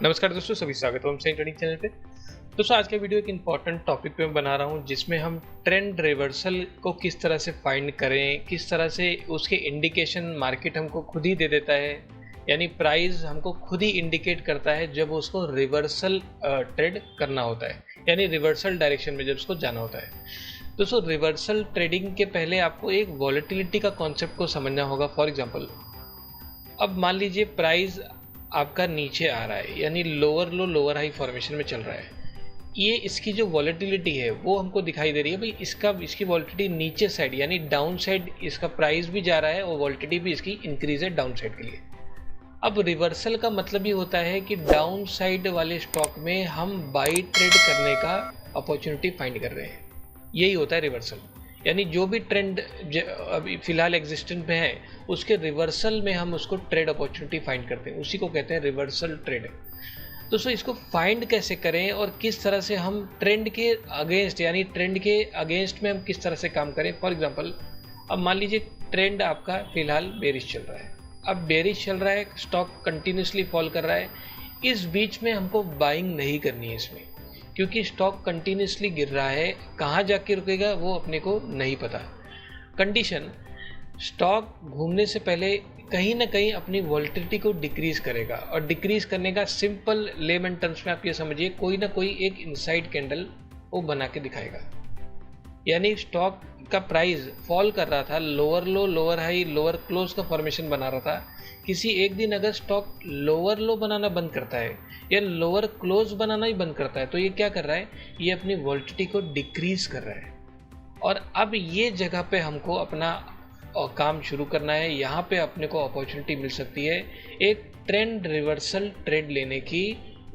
नमस्कार दोस्तों, सभी स्वागत है हम सेन ट्रेडिंग चैनल पे। दोस्तों आज का वीडियो एक इंपॉर्टेंट टॉपिक पे मैं बना रहा हूँ, जिसमें हम ट्रेंड रिवर्सल को किस तरह से फाइंड करें, किस तरह से उसके इंडिकेशन मार्केट हमको खुद ही दे देता है, यानी प्राइस हमको खुद ही इंडिकेट करता है जब उसको रिवर्सल ट्रेड करना होता है, यानी रिवर्सल डायरेक्शन में जब उसको जाना होता है। दोस्तों रिवर्सल ट्रेडिंग के पहले आपको एक वॉलेटिलिटी का कॉन्सेप्ट को समझना होगा। फॉर एग्जाम्पल, अब मान लीजिए प्राइस आपका नीचे आ रहा है, यानी लोअर लो लोअर हाई फॉर्मेशन में चल रहा है। ये इसकी जो वॉलेटिलिटी है वो हमको दिखाई दे रही है भाई, इसकी वॉलेटिलिटी नीचे साइड यानी डाउन साइड इसका प्राइस भी जा रहा है और वॉलेटिलिटी भी इसकी इंक्रीज है डाउन साइड के लिए। अब रिवर्सल का मतलब ये होता है कि डाउन साइड वाले स्टॉक में हम बाई ट्रेड करने का अपॉर्चुनिटी फाइंड कर रहे हैं, यही होता है रिवर्सल। यानी जो भी ट्रेंड अभी फिलहाल एग्जिस्टेंट में है उसके रिवर्सल में हम उसको ट्रेड अपॉर्चुनिटी फाइंड करते हैं, उसी को कहते हैं रिवर्सल ट्रेड। दोस्तों इसको फाइंड कैसे करें और किस तरह से हम ट्रेंड के अगेंस्ट, यानी ट्रेंड के अगेंस्ट में हम किस तरह से काम करें। फॉर एग्जांपल, अब मान लीजिए ट्रेंड आपका फिलहाल बेरिश चल रहा है। अब बेरिश चल रहा है, स्टॉक कंटिन्यूसली फॉल कर रहा है। इस बीच में हमको बाइंग नहीं करनी है इसमें, क्योंकि स्टॉक कंटिन्यूसली गिर रहा है, कहाँ जाके रुकेगा वो अपने को नहीं पता। कंडीशन, स्टॉक घूमने से पहले कहीं ना कहीं अपनी वॉलेटिलिटी को डिक्रीज करेगा, और डिक्रीज करने का सिंपल लेमन टर्म्स में आप ये समझिए, कोई ना कोई एक इनसाइड कैंडल वो बना के दिखाएगा। यानी स्टॉक का प्राइस फॉल कर रहा था, लोअर लो लोअर हाई लोअर क्लोज का फॉर्मेशन बना रहा था। किसी एक दिन अगर स्टॉक लोअर लो बनाना बंद करता है या लोअर क्लोज बनाना ही बंद करता है, तो ये क्या कर रहा है, ये अपनी वॉलेटिलिटी को डिक्रीज कर रहा है। और अब ये जगह पे हमको अपना काम शुरू करना है। यहाँ पे अपने को अपॉर्चुनिटी मिल सकती है एक ट्रेंड रिवर्सल ट्रेड लेने की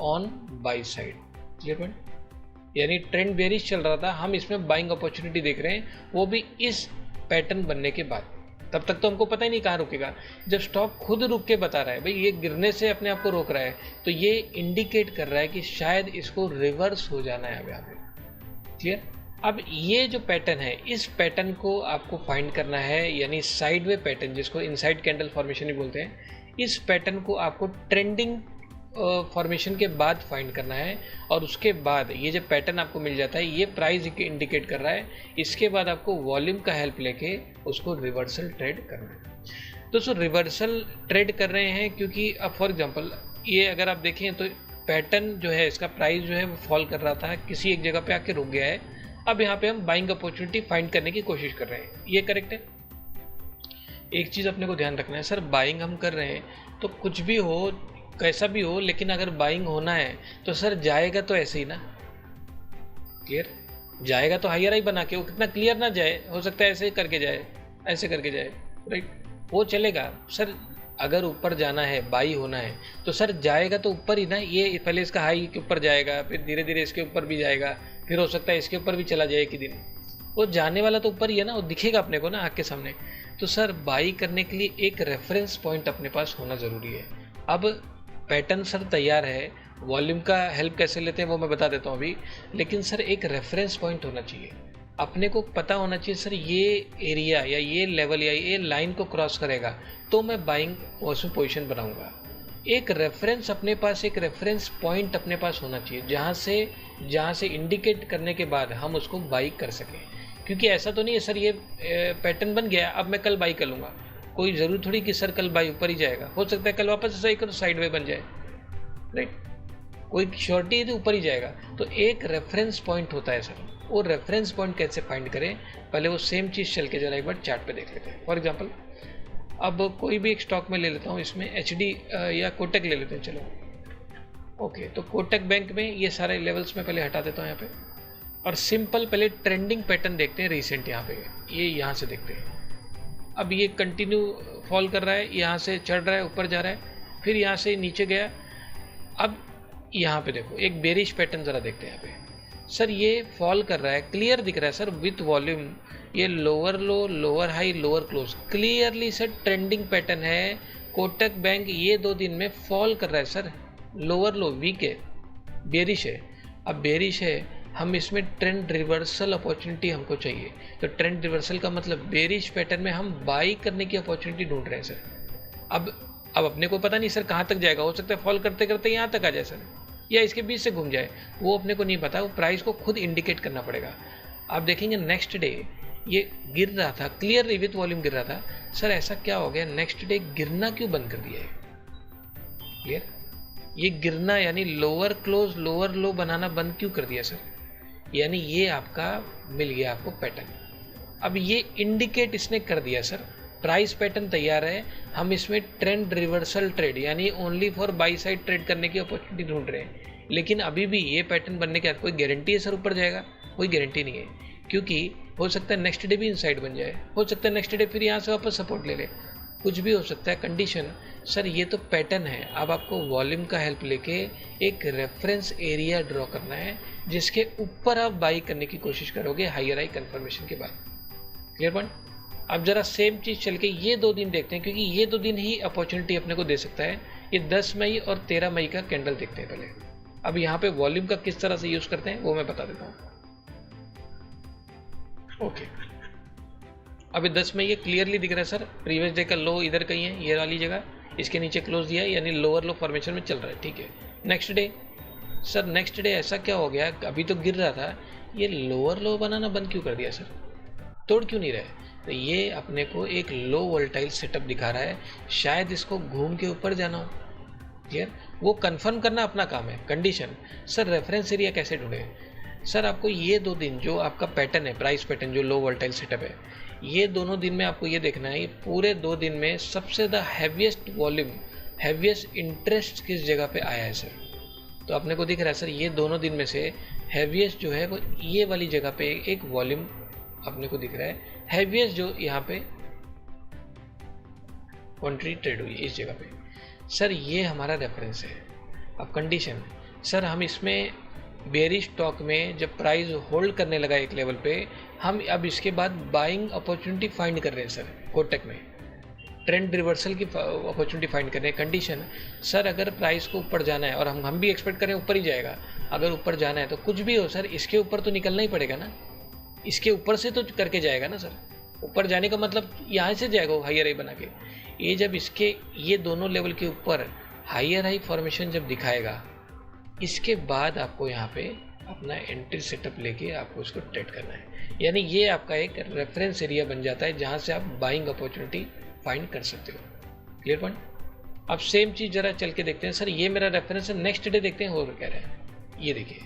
on by side. Clear point? यानी ट्रेंड बेरिश चल रहा था, हम इसमें बाइंग अपॉर्चुनिटी देख रहे हैं, वो भी इस पैटर्न बनने के बाद। तब तक तो हमको पता ही नहीं कहाँ रुकेगा। जब स्टॉक खुद रुक के बता रहा है भाई ये गिरने से अपने आप को रोक रहा है, तो ये इंडिकेट कर रहा है कि शायद इसको रिवर्स हो जाना है अब यहाँ पे। क्लियर? अब ये जो पैटर्न है, इस पैटर्न को आपको फाइंड करना है, यानी साइडवे पैटर्न जिसको इनसाइड कैंडल फॉर्मेशन ही बोलते हैं। इस पैटर्न को आपको ट्रेंडिंग फॉर्मेशन के बाद फाइंड करना है, और उसके बाद ये जो पैटर्न आपको मिल जाता है, ये प्राइस इंडिकेट कर रहा है, इसके बाद आपको वॉल्यूम का हेल्प लेके उसको रिवर्सल ट्रेड करना है। दोस्तों रिवर्सल ट्रेड कर रहे हैं क्योंकि अब फॉर एग्जांपल ये अगर आप देखें तो पैटर्न जो है, इसका प्राइस जो है वो फॉल कर रहा था, किसी एक जगह पे आके रुक गया है। अब यहाँ पे हम बाइंग अपॉर्चुनिटी फाइंड करने की कोशिश कर रहे हैं, ये करेक्ट है। एक चीज़ अपने को ध्यान रखना है, सर बाइंग हम कर रहे हैं तो कुछ भी हो कैसा भी हो, लेकिन अगर बाइंग होना है तो सर जाएगा तो ऐसे ही ना। क्लियर? जाएगा तो हायर हाई बना के, वो कितना क्लियर ना जाए, हो सकता है ऐसे करके जाए, ऐसे करके जाए, राइट, वो चलेगा। सर अगर ऊपर जाना है, बाई होना है, तो सर जाएगा तो ऊपर ही ना। ये पहले इसका हाई के ऊपर जाएगा, फिर धीरे धीरे इसके ऊपर भी जाएगा, फिर हो सकता है इसके ऊपर भी चला जाए एक ही दिन। वो जाने वाला तो ऊपर ही है ना, वो दिखेगा अपने को ना आँख के सामने। तो सर बाई करने के लिए एक रेफरेंस पॉइंट अपने पास होना ज़रूरी है। अब पैटर्न सर तैयार है, वॉल्यूम का हेल्प कैसे लेते हैं वो मैं बता देता हूँ अभी, लेकिन सर एक रेफरेंस पॉइंट होना चाहिए। अपने को पता होना चाहिए सर ये एरिया या ये लेवल या ये लाइन को क्रॉस करेगा तो मैं बाइंग उसमें पोजीशन बनाऊंगा। एक रेफरेंस अपने पास, एक रेफरेंस पॉइंट अपने पास होना चाहिए, जहाँ से इंडिकेट करने के बाद हम उसको बाई कर सकें। क्योंकि ऐसा तो नहीं है सर ये पैटर्न बन गया अब मैं कल बाई कर लूँगा, कोई ज़रूरी थोड़ी कि सर कल बाई ऊपर ही जाएगा, हो सकता है कल वापस सही करो साइड वे बन जाए, राइट, कोई श्योरिटी है तो ऊपर ही जाएगा। तो एक रेफरेंस पॉइंट होता है सर, वो रेफरेंस पॉइंट कैसे फाइंड करें, पहले वो सेम चीज़ चल के जरा एक बार चार्ट पे देख लेते हैं। फॉर एग्जांपल अब कोई भी एक स्टॉक में ले लेता हूँ, इसमें एचडी या कोटक ले लेते हैं, चलो ओके। तो कोटक बैंक में ये सारे लेवल्स में पहले हटा देता हूँ यहाँ पे, और सिंपल पहले ट्रेंडिंग पैटर्न देखते हैं रिसेंट। यहाँ पे ये यहाँ से देखते हैं, अब ये कंटिन्यू फॉल कर रहा है, यहाँ से चढ़ रहा है, ऊपर जा रहा है, फिर यहाँ से नीचे गया। अब यहाँ पे देखो एक बेरिश पैटर्न ज़रा देखते हैं। यहाँ पे सर ये फॉल कर रहा है, क्लियर दिख रहा है सर विथ वॉल्यूम, ये लोअर लो lower high lower close, clearly sir trending pattern है। कोटक बैंक ये 2 दिन में फॉल कर रहा है सर, लोअर लो वीक है, बेरिश है। अब बेरिश है, हम इसमें ट्रेंड रिवर्सल अपॉर्चुनिटी हमको चाहिए। तो ट्रेंड रिवर्सल का मतलब बेरिश पैटर्न में हम बाई करने की अपॉर्चुनिटी ढूंढ रहे हैं सर। अब अब अपने को पता नहीं सर कहाँ तक जाएगा, हो सकता है फॉल करते करते यहाँ तक आ जाए सर, या इसके बीच से घूम जाए, वो अपने को नहीं पता, वो प्राइस को खुद इंडिकेट करना पड़ेगा। आप देखेंगे नेक्स्ट डे ये गिर रहा था, क्लियरली विथ वॉल्यूम गिर रहा था, सर ऐसा क्या हो गया, नेक्स्ट डे गिरना क्यों बंद कर दिया है? क्लियर, ये गिरना यानी लोअर क्लोज लोअर लो बनाना बंद क्यों कर दिया सर? यानी ये आपका मिल गया आपको पैटर्न। अब ये इंडिकेट इसने कर दिया सर, प्राइस पैटर्न तैयार है, हम इसमें ट्रेंड रिवर्सल ट्रेड यानी only for by side trade करने की अपॉर्चुनिटी ढूंढ रहे हैं। लेकिन अभी भी ये पैटर्न बनने के बाद कोई गारंटी है सर ऊपर जाएगा? कोई गारंटी नहीं है, क्योंकि हो सकता है नेक्स्ट डे भी इनसाइड बन जाए, हो सकता है नेक्स्ट डे फिर यहाँ से वापस सपोर्ट ले ले, कुछ भी हो सकता है। कंडीशन सर ये तो पैटर्न है, अब आपको वॉल्यूम का हेल्प लेके एक रेफरेंस एरिया ड्रॉ करना है जिसके ऊपर आप बाई करने की कोशिश करोगे हायर हाई कंफर्मेशन के बाद। Clear point? अब जरा सेम चीज़ चल के ये 2 दिन देखते हैं, क्योंकि ये 2 दिन ही अपॉर्चुनिटी अपने को दे सकता है। ये 10 मई और 13 मई का कैंडल देखते हैं पहले। अब यहाँ पे वॉल्यूम का किस तरह से यूज़ करते हैं वो मैं बता देता हूँ। ओके, अभी 10 मई ये क्लियरली दिख रहा है सर, प्रीवियस डे का लो इधर कहीं है, ये वाली जगह, इसके नीचे क्लोज दिया है, यानी लोअर लो फॉर्मेशन में चल रहा है। ठीक है, next day sir, next day ऐसा क्या हो गया, अभी तो गिर रहा था, ये लोअर लो बनाना बंद क्यों कर दिया सर, तोड़ क्यों नहीं रहा? तो ये अपने को एक लो वोल्टाइल सेटअप दिखा रहा है, शायद इसको घूम के ऊपर जाना हो। क्लियर, वो कंफर्म करना अपना काम है। कंडीशन सर रेफरेंस एरिया कैसे ढूंढे? सर आपको ये 2 दिन जो आपका पैटर्न है, प्राइस पैटर्न जो लो वोल्टाइल सेटअप है, ये दोनों दिन में आपको ये देखना है, ये पूरे 2 दिन में सबसे ज़्यादा हैवीएस्ट वॉल्यूम, हैवीएस्ट इंटरेस्ट किस जगह पे आया है सर? तो अपने को दिख रहा है सर ये दोनों दिन में से हैवीएस्ट जो है वो ये वाली जगह पे एक वॉल्यूम अपने को दिख रहा है, हैवीएस्ट जो यहाँ पे क्वांटिटी ट्रेड हुई इस जगह पे। सर ये हमारा रेफरेंस है। अब कंडीशन सर हम इसमें बेरिश स्टॉक में जब प्राइस होल्ड करने लगा एक लेवल पे, हम अब इसके बाद बाइंग अपॉर्चुनिटी फाइंड कर रहे हैं सर, कोटक में ट्रेंड रिवर्सल की अपॉर्चुनिटी फाइंड कर रहे हैं। कंडीशन सर अगर प्राइस को ऊपर जाना है, और हम भी एक्सपेक्ट करें ऊपर ही जाएगा, अगर ऊपर जाना है तो कुछ भी हो सर इसके ऊपर तो निकलना ही पड़ेगा ना, इसके ऊपर से तो करके जाएगा ना सर। ऊपर जाने का मतलब यहाँ से जाएगा हायर हाई बना के, ये जब इसके ये दोनों लेवल के ऊपर हायर हाई फॉर्मेशन जब दिखाएगा, इसके बाद आपको यहाँ पे अपना एंट्री सेटअप लेके आपको उसको ट्रेड करना है। यानी ये आपका एक रेफरेंस एरिया बन जाता है जहाँ से आप बाइंग अपॉर्चुनिटी फाइंड कर सकते हो। Clear point? अब सेम चीज़ जरा चल के देखते हैं सर, ये मेरा रेफरेंस है, नेक्स्ट डे देखते हैं हो क्या रहा है। ये देखिए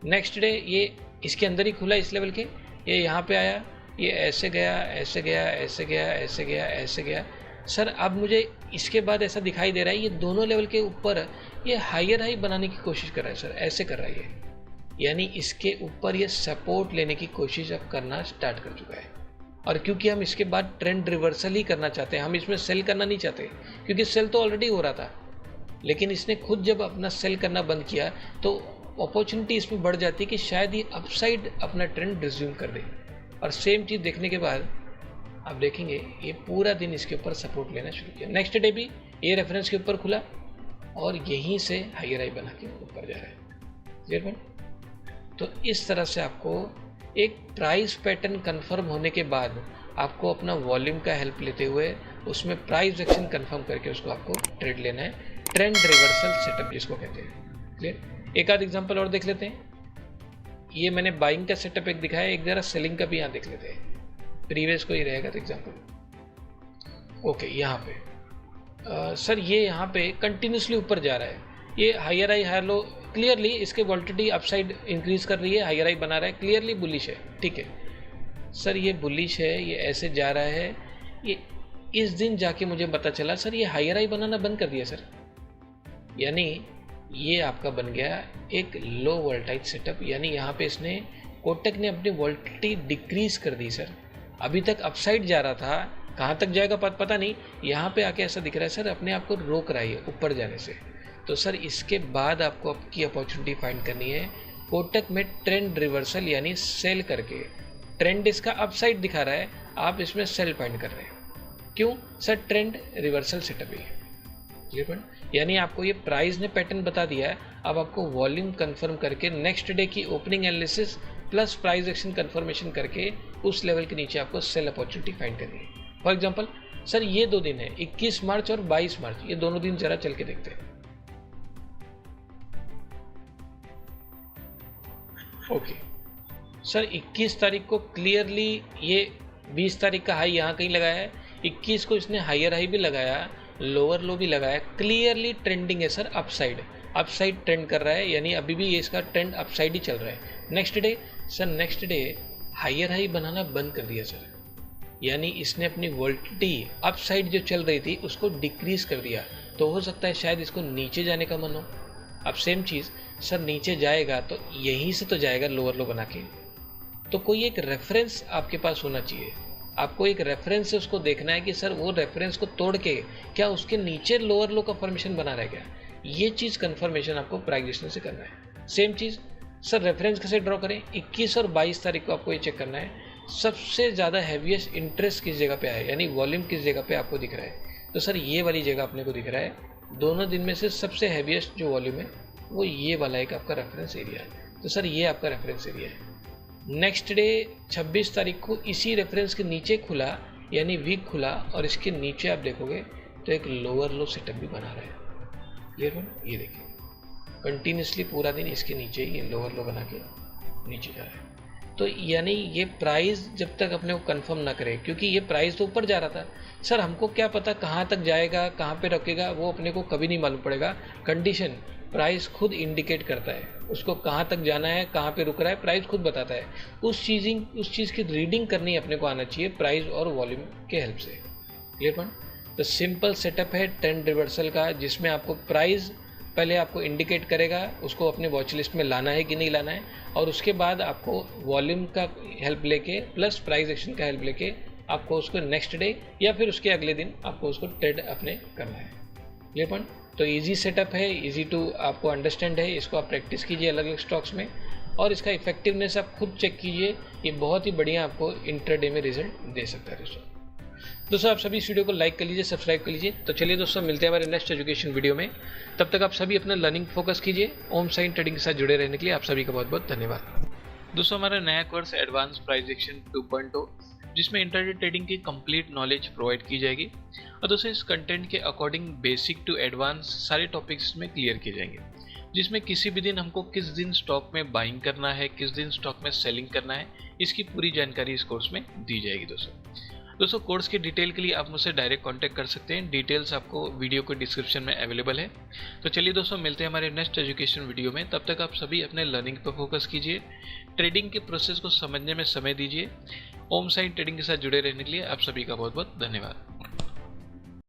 नेक्स्ट डे ये इसके अंदर ही खुला इस लेवल के, ये यहाँ पे आया, ये ऐसे गया ऐसे गया ऐसे गया ऐसे गया ऐसे गया सर। अब मुझे इसके बाद ऐसा दिखाई दे रहा है ये दोनों लेवल के ऊपर ये हायर हाई बनाने की कोशिश कर रहा है सर, ऐसे कर रहा है ये, यानी इसके ऊपर ये सपोर्ट लेने की कोशिश अब करना स्टार्ट कर चुका है। और क्योंकि हम इसके बाद ट्रेंड रिवर्सल ही करना चाहते हैं, हम इसमें सेल करना नहीं चाहते, क्योंकि सेल तो ऑलरेडी हो रहा था, लेकिन इसने खुद जब अपना सेल करना बंद किया तो अपॉर्चुनिटी इसमें बढ़ जाती है कि शायद ये अपसाइड अपना ट्रेंड रिज्यूम कर दे। और सेम चीज़ देखने के बाद आप देखेंगे ये पूरा दिन इसके ऊपर सपोर्ट लेना शुरू किया, नेक्स्ट डे भी ये रेफरेंस के ऊपर खुला और यहीं से हायर हाई बना के ऊपर जा रहा है। Clear point? तो इस तरह से आपको एक प्राइस पैटर्न कंफर्म होने के बाद आपको अपना वॉल्यूम का हेल्प लेते हुए उसमें प्राइस एक्शन कंफर्म करके उसको आपको ट्रेड लेना है, ट्रेंड रिवर्सल सेटअप जिसको कहते हैं। क्लियर? एक आध एग्जांपल और देख लेते हैं। ये मैंने बाइंग का सेटअप एक दिखाया, एक जरा सेलिंग का भी यहाँ देख लेते हैं, प्रीवियस को ही रहेगा तो एग्जांपल। ओके, यहाँ पे सर ये यहाँ पे कंटिन्यूसली ऊपर जा रहा है, ये higher high higher low, clearly इसके वोल्टिलिटी अपसाइड इंक्रीज कर रही है, हायर हाई बना रहा है, क्लियरली बुलिश है। ठीक है सर, ये बुलिश है, ये ऐसे जा रहा है, ये इस दिन जाके मुझे पता चला सर ये हायर हाई बनाना बंद कर दिया सर, यानी ये आपका बन गया एक लो वोल्टाइल सेटअप, यानी यहाँ पे इसने कोटक ने अपनी वोल्टिलिटी डिक्रीज कर दी सर। अभी तक अपसाइड जा रहा था, कहाँ तक जाएगा पता नहीं, यहाँ पे आके ऐसा दिख रहा है सर अपने आप को रोक रहा है ऊपर जाने से। तो सर इसके बाद आपको आपकी अपॉर्चुनिटी फाइंड करनी है कोटक में ट्रेंड रिवर्सल, यानी सेल करके, ट्रेंड इसका अपसाइड दिखा रहा है, आप इसमें सेल फाइंड कर रहे हैं। क्यों सर? ट्रेंड रिवर्सल सेटअप ही है। Clear point? यानी आपको ये प्राइस ने पैटर्न बता दिया है, अब आपको वॉल्यूम कंफर्म करके नेक्स्ट डे की opening analysis plus price action confirmation करके उस लेवल के नीचे आपको सेल अपॉर्चुनिटी फाइंड करनी है। फॉर एग्जांपल सर ये 2 दिन है, 21 मार्च और 22 मार्च, ये दोनों दिन जरा चल के देखते हैं। ओके सर, 21 तारीख को क्लियरली ये 20 तारीख का हाई यहाँ कहीं लगाया है, 21 को इसने हायर हाई भी लगाया, लोअर लो भी लगाया, क्लियरली ट्रेंडिंग है सर, अपसाइड ट्रेंड कर रहा है, यानी अभी भी ये इसका ट्रेंड अपसाइड ही चल रहा है। Next day sir, next day हायर हाई बनाना बंद कर दिया सर, यानी इसने अपनी वोल्टिलिटी अपसाइड जो चल रही थी उसको डिक्रीज कर दिया, तो हो सकता है शायद इसको नीचे जाने का मन हो। अब सेम चीज़ सर, नीचे जाएगा तो यहीं से तो जाएगा लोअर लो बना के, तो कोई एक रेफरेंस आपके पास होना चाहिए, आपको एक रेफरेंस से उसको देखना है कि सर वो रेफरेंस को तोड़ के क्या उसके नीचे लोअर लो का फॉर्मेशन बना रह गया, ये चीज़ कंफर्मेशन आपको प्राइस एक्शन से करना है। सेम चीज़ सर, रेफरेंस कैसे ड्रॉ करें, 21 और 22 तारीख को आपको ये चेक करना है सबसे ज़्यादा हैवीएस्ट इंटरेस्ट किस जगह पे है, यानी वॉल्यूम किस जगह पे आपको दिख रहा है। तो सर ये वाली जगह अपने को दिख रहा है, दोनों दिन में से सबसे हैवीएस्ट जो वॉल्यूम है वो ये वाला एक आपका रेफरेंस एरिया है, तो सर ये आपका रेफरेंस एरिया है। नेक्स्ट डे 26 तारीख को इसी रेफरेंस के नीचे खुला, यानी वीक खुला, और इसके नीचे आप देखोगे तो एक लोअर लो सेटअप भी बना रहा है। क्लियर है, ये देखिए कंटिन्यूसली पूरा दिन इसके नीचे ही लोअर लो बना के नीचे जा रहा है। तो यानी ये प्राइस जब तक अपने को कंफर्म ना करे, क्योंकि ये प्राइस तो ऊपर जा रहा था सर, हमको क्या पता कहाँ तक जाएगा, कहाँ पे रुकेगा, वो अपने को कभी नहीं मालूम पड़ेगा। कंडीशन प्राइस खुद इंडिकेट करता है, उसको कहाँ तक जाना है, कहाँ पे रुक रहा है, प्राइस खुद बताता है। उस चीज़ की रीडिंग करनी अपने को आना चाहिए प्राइस और वॉल्यूम के हेल्प से। Clear point. तो सिंपल सेटअप है ट्रेंड रिवर्सल का, जिसमें आपको प्राइस पहले आपको इंडिकेट करेगा, उसको अपने वॉच लिस्ट में लाना है कि नहीं लाना है, और उसके बाद आपको वॉल्यूम का हेल्प लेके प्लस प्राइस एक्शन का हेल्प लेके आपको उसको नेक्स्ट डे या फिर उसके अगले दिन आपको उसको ट्रेड अपने करना है। Clear point. तो इजी सेटअप है, इजी टू आपको अंडरस्टैंड है, इसको आप प्रैक्टिस कीजिए अलग अलग स्टॉक्स में, और इसका इफेक्टिवनेस आप खुद चेक कीजिए, ये बहुत ही बढ़िया आपको इंट्राडे में रिजल्ट दे सकता है दोस्तों। आप सभी इस वीडियो को लाइक कर लीजिए, सब्सक्राइब कर लीजिए। तो चलिए दोस्तों, मिलते हैं हमारे नेक्स्ट एजुकेशन वीडियो में, तब तक आप सभी अपना लर्निंग फोकस कीजिए। ओम साइन ट्रेडिंग के साथ जुड़े रहने के लिए आप सभी का बहुत बहुत धन्यवाद। दोस्तों, हमारा नया कोर्स एडवांस प्राइस एक्शन 2.0, जिसमें इंट्राडे ट्रेडिंग की कंप्लीट नॉलेज प्रोवाइड की जाएगी, और दोस्तों इस कंटेंट के अकॉर्डिंग बेसिक टू एडवांस सारे टॉपिक्स में क्लियर किए जाएंगे, जिसमें किसी भी दिन हमको किस दिन स्टॉक में बाइंग करना है, किस दिन स्टॉक में सेलिंग करना है, इसकी पूरी जानकारी इस कोर्स में दी जाएगी। दोस्तों कोर्स की डिटेल के लिए आप मुझसे डायरेक्ट कांटेक्ट कर सकते हैं, डिटेल्स आपको वीडियो के डिस्क्रिप्शन में अवेलेबल है। तो चलिए दोस्तों, मिलते हैं हमारे नेक्स्ट एजुकेशन वीडियो में, तब तक आप सभी अपने लर्निंग पर फोकस कीजिए, ट्रेडिंग के प्रोसेस को समझने में समय दीजिए। ओम साइन ट्रेडिंग के साथ जुड़े रहने के लिए आप सभी का बहुत बहुत धन्यवाद।